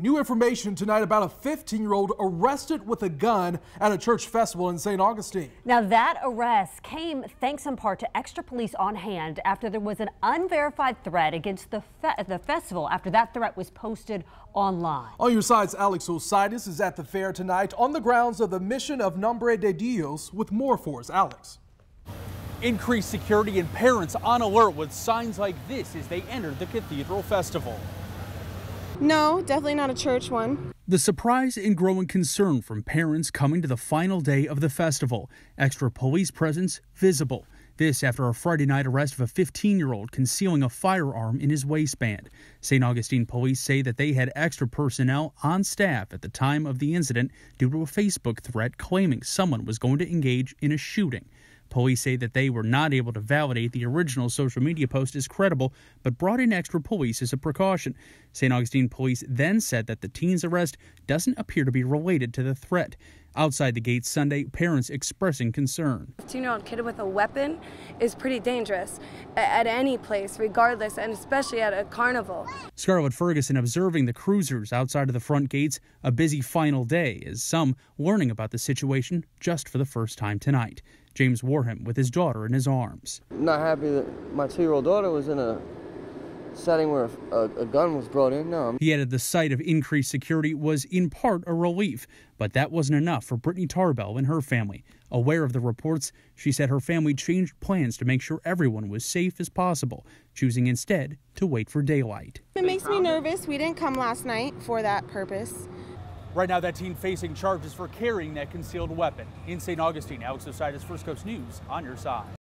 New information tonight about a 15-year-old arrested with a gun at a church festival in St. Augustine. Now that arrest came thanks in part to extra police on hand after there was an unverified threat against the festival after that threat was posted online. On your side's Alex Osiris is at the fair tonight on the grounds of the Mission of Nombre de Dios with more for us. Alex. Increased security and parents on alert with signs like this as they entered the Cathedral Festival. No, definitely not a church one. The surprise and growing concern from parents coming to the final day of the festival. Extra police presence visible. This after a Friday night arrest of a 15-year-old concealing a firearm in his waistband. St. Augustine police say that they had extra personnel on staff at the time of the incident due to a Facebook threat claiming someone was going to engage in a shooting. Police say that they were not able to validate the original social media post as credible, but brought in extra police as a precaution. St. Augustine police then said that the teen's arrest doesn't appear to be related to the threat. Outside the gates Sunday, parents expressing concern. A 15-year-old kid with a weapon is pretty dangerous at any place, regardless, and especially at a carnival. Scarlett Ferguson observing the cruisers outside of the front gates, a busy final day, as some learning about the situation just for the first time tonight. James Warham with his daughter in his arms. I'm not happy that my 2-year-old daughter was in a setting where a gun was brought in. No. He added the sight of increased security was in part a relief, but that wasn't enough for Brittany Tarbell and her family. Aware of the reports, she said her family changed plans to make sure everyone was safe as possible, choosing instead to wait for daylight. It makes me nervous. We didn't come last night for that purpose. Right now, that teen facing charges for carrying that concealed weapon. In St. Augustine, Alex Osiris, First Coast News, on your side.